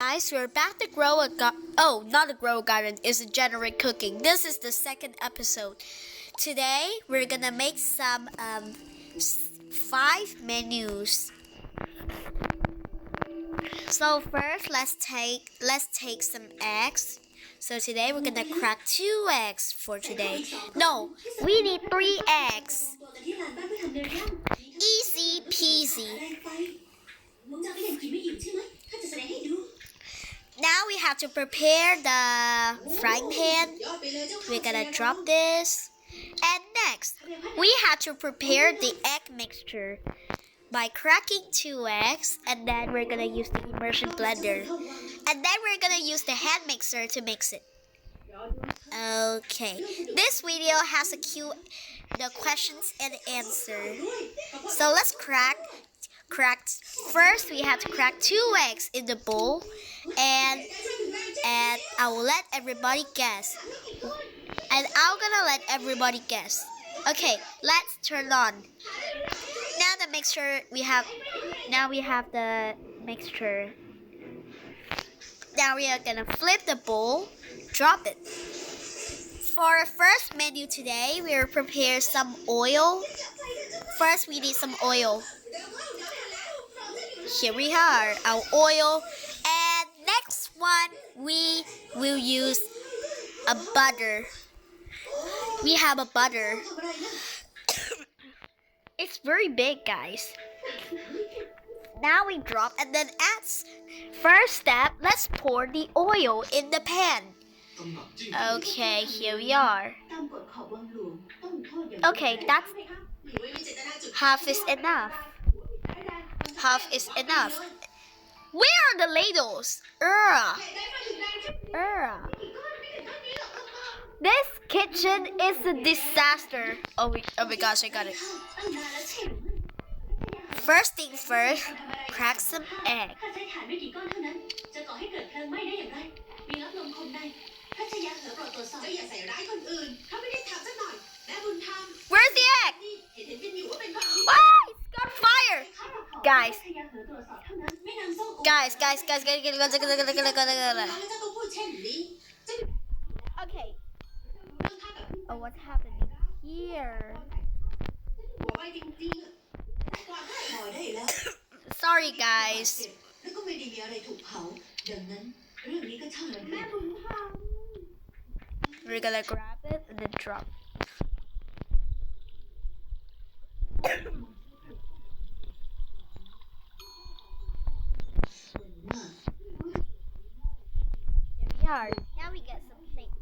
Guys, we're back to grow a not a grow garden, it's a generic cooking. This is the second episode. Today we're gonna make some 5 menus. So first let's take some eggs. So today we're gonna crack 2 eggs for today. No, we need 3 eggs. Easy peasy. Now we have to prepare the frying pan. We're gonna drop this. And next, we have to prepare the egg mixture by cracking 2 eggs, and then we're gonna use the immersion blender. And then we're gonna use the hand mixer to mix it. Okay, this video has the questions and answer. So let's crack. First, we have to crack 2 eggs in the bowl, and I will let everybody guess. And I'm gonna let everybody guess. Okay, let's turn on. Now the mixture we have the mixture. Now we are gonna flip the bowl, drop it. For our first menu today, we will prepare some oil. First, we need some oil. Here we are, our oil. And next one, we will use a butter. We have a butter. It's very big, guys. Now we drop and then add. First step, let's pour the oil in the pan. Okay, here we are. Okay, that's half is enough. Half is enough. Where are the ladles? This kitchen is a disaster. Oh my gosh, I got it. First thing first, crack some egg. Where's the egg? Ah, it's got fire! Guys. Okay. Oh, what's happening here? Sorry, guys. We're gonna grab it and then drop. Here we are. Now we get some plate.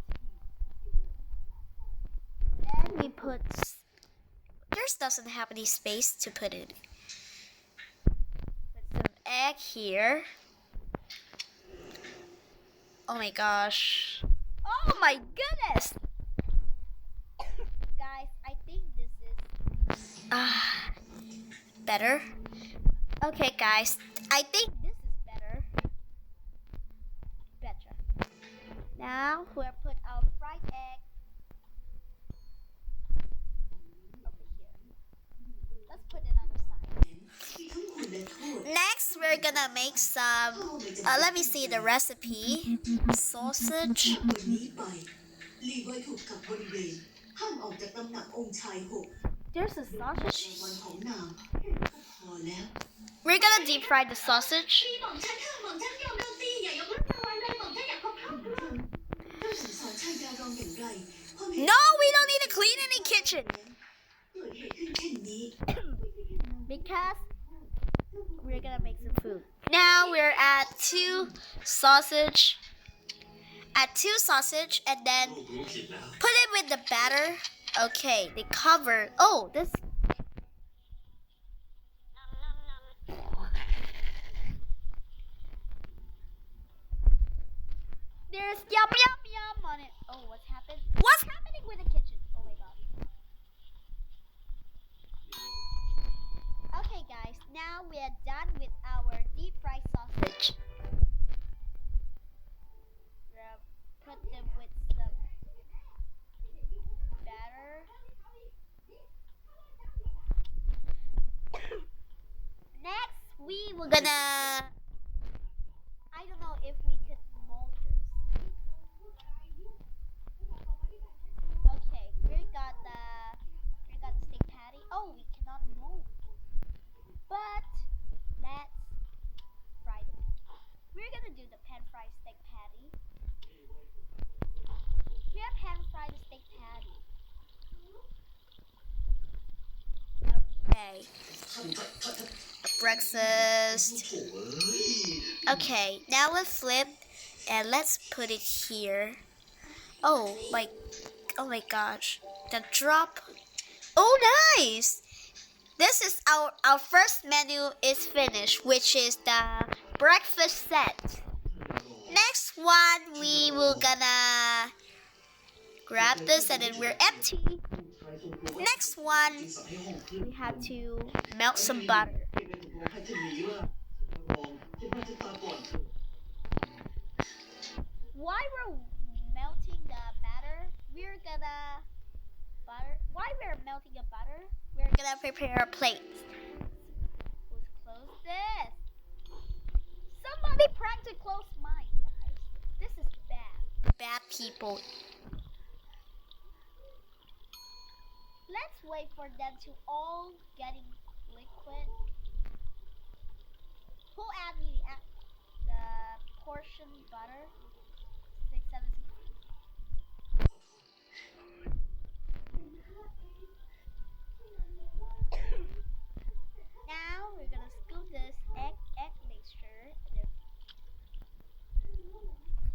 Then we put. Yours doesn't have any space to put it. Put some egg here. Oh my gosh. Oh my goodness! Guys, I think this is better. Okay, guys, I think this is better. Now we'll put our fried egg over here. Let's put it on the side. Next, we're gonna make some. Let me see the recipe. Sausage. There's a sausage. We're gonna deep fry the sausage. No, we don't need to clean any kitchen. Because we're gonna make some food. Now we're at 2 sausage. Add 2 sausage and then put it with the batter. Okay, the cover. Oh, this. There's yum on it. Oh, what's happened? What's happening with the kitchen? Oh my god. Okay, guys, now we are done with our deep fried sausage. Put them with some batter. Next, we were gonna. I don't know if if we could mold this. Okay, we got the steak patty. Oh, we cannot mold. But let's fry it. We're gonna do the pan fried steak patty. We have pan fried steak patty. Okay. Breakfast. Okay, now let's flip and let's put it here. Oh my gosh. The drop. Oh, nice. This is our first menu is finished, which is the breakfast set. Next one we will gonna grab this and then we're empty. Next one we have to melt some butter. While we're melting the butter, we're gonna prepare a plate. Let's close this. Somebody prank to close mine, guys. This is bad. Bad people. Let's wait for them to all getting liquid. Who add me the portion butter? 6, 7, 6. Now we're gonna scoop this egg mixture.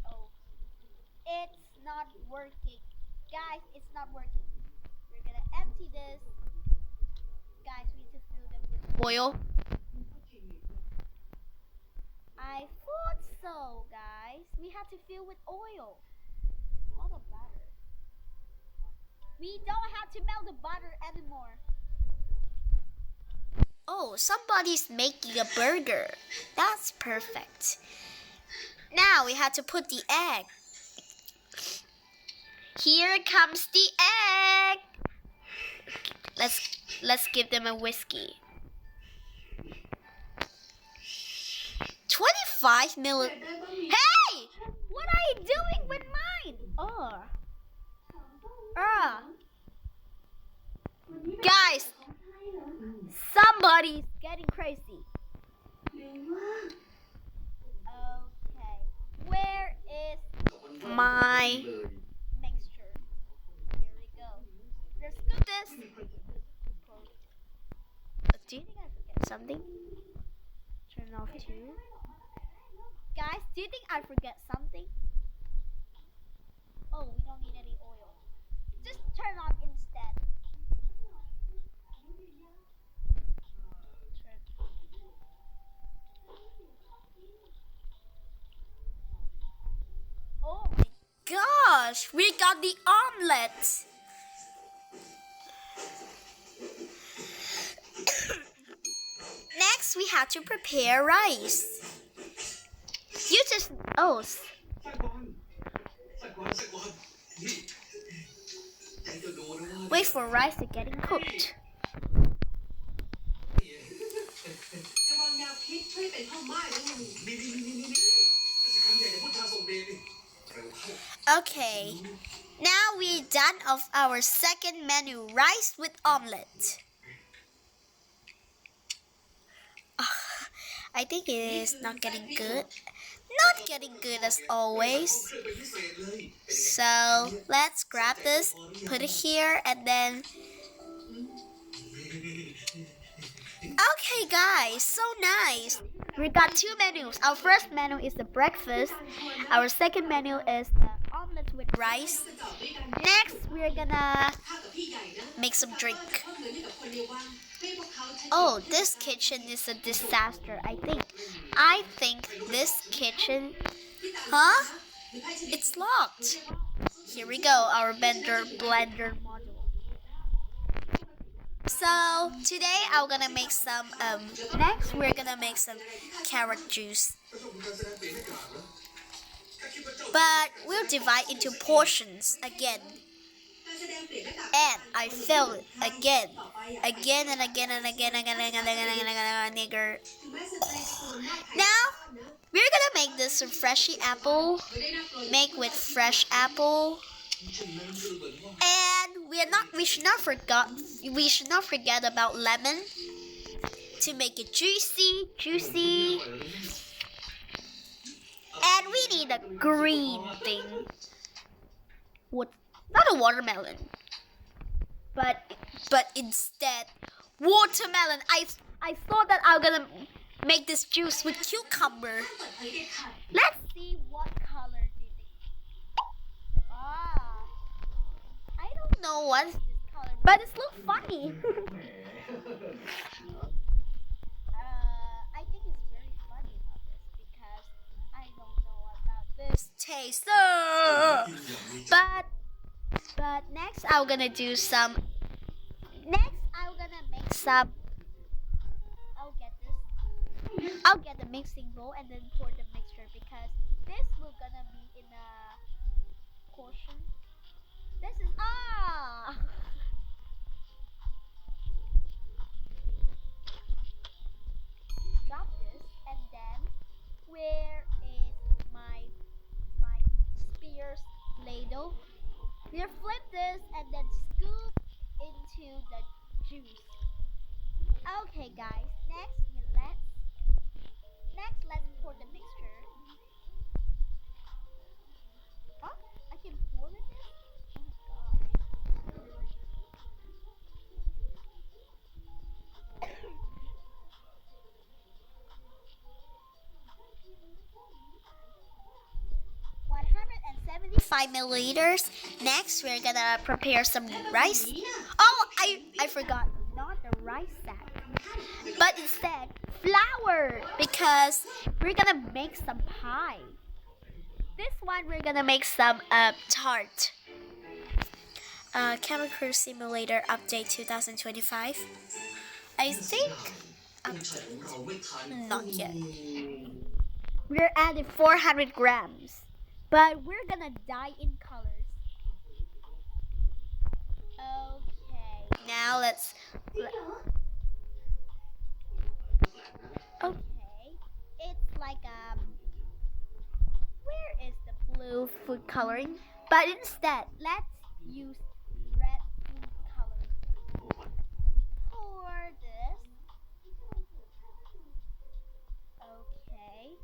Oh, it's not working, guys. It's not working. We're gonna empty this, guys. We need to fill them with oil. I thought so, guys. We have to fill with oil. Not the butter. We don't have to melt the butter anymore. Oh, somebody's making a burger. That's perfect. Now we have to put the egg. Here comes the egg. Let's give them a whiskey. 25 ml. Hey! What are you doing with mine? Guys, somebody's getting crazy. Okay, where is my mixture? Here we go. Let's scoop this. Do you think I forget something? Turn off too. Guys, do you think I forget something? Oh, we don't need any oil. Just turn on instead. Oh my gosh, we got the omelet. Next, we have to prepare rice. You just wait for rice to getting cooked. Okay, now we're done of our second menu, rice with omelette. I think it is not getting good. Not getting good as always. So let's grab this, put it here, and then. Okay, guys, so nice. We got two menus. Our first menu is the breakfast. Our second menu is the omelette with rice. Next, we're gonna make some drink. Oh, this kitchen is a disaster, I think this kitchen. Huh? It's locked. Here we go, our blender module. So today I'm gonna make some next we're gonna make some carrot juice. But we'll divide into portions again. And I failed it again. Again and again and again and again and again and again and again, nigger. Now, we're gonna make this freshy apple. Make with fresh apple. And we should not forget about lemon to make it juicy. And we need a green thing. Not a watermelon. But instead watermelon. I thought that I was gonna make this juice with cucumber. Let's see what color do you think. I don't know what's this color, but it looks funny. I think it's very funny about this because I don't know about this taste. But next I'm gonna do some. Next I'm gonna make some. I'll get the mixing bowl and then pour the mixture because this will gonna be in a portion. This is drop this and then where is my spear's ladle? We'll flip this and then scoop into the juice. Okay guys, let's pour the mixture. Oh, I can pour with this? Oh my god. 175 milliliters. Next, we're gonna prepare some rice. Oh, I forgot. Not the rice sack, but instead flour because we're gonna make some pie. This one we're gonna make some tart. Camera Crew Simulator Update 2025. I think not yet. We're adding 400 grams, but we're gonna dye in colors. Okay, now let's. Okay, it's like where is the blue food coloring? But instead, let's use red food coloring. Pour this. Okay.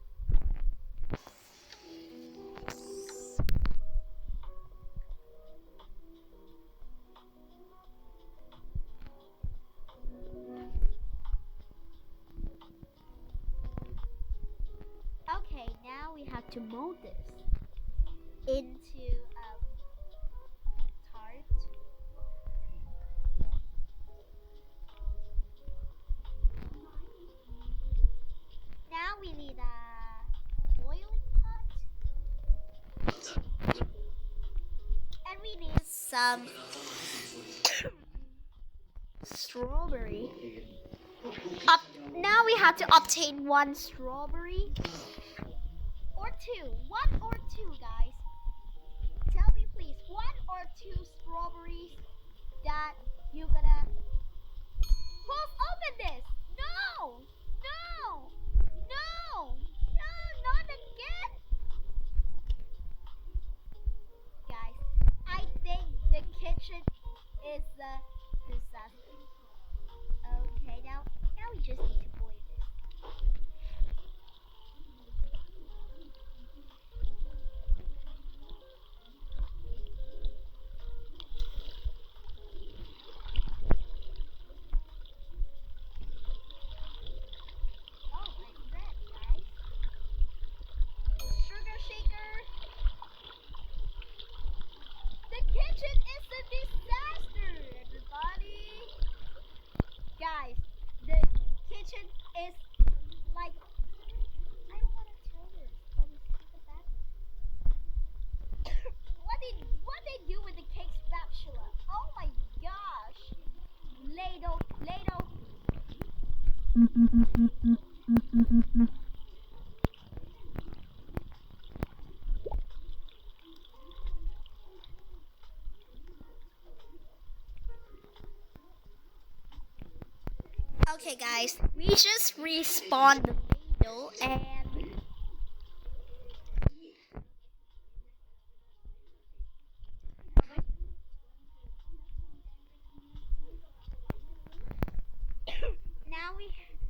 Okay, now we have to mold this into tart. Now we need a boiling pot. And we need some strawberry. Now we have to obtain one strawberry. Or two. One or two, guys. Tell me please, one or two strawberries that you're gonna. Who's open this? No! No! No! No, not again! Guys, I think the kitchen is a disaster. Okay, now we just need to boil this. Guys, the kitchen is like, I don't want to tell this, but it's the bathroom. what they do with the cake spatula? Oh my gosh! Ladle. Okay, guys, we just respawned the window and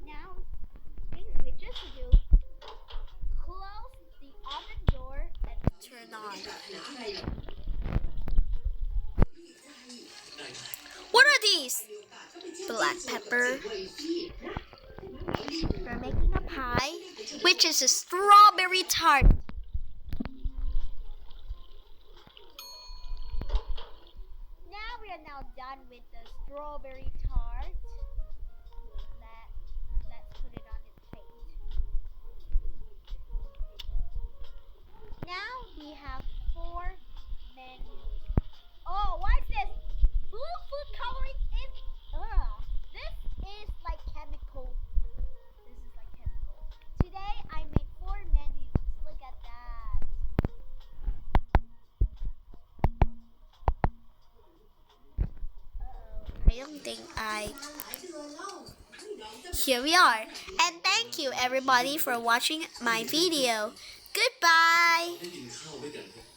now things we just do close the oven door and turn on. What are these? Black pepper. We're making a pie, which is a strawberry tart. Now we are now done with the strawberry tart. Let's put it on its plate. Now we have 4 menus. Oh, what's this? Blue food coloring in. This is like chemical. This is like chemical. Today I made 4 menus. Look at that. I don't think I. Here we are. And thank you everybody for watching my video. Goodbye.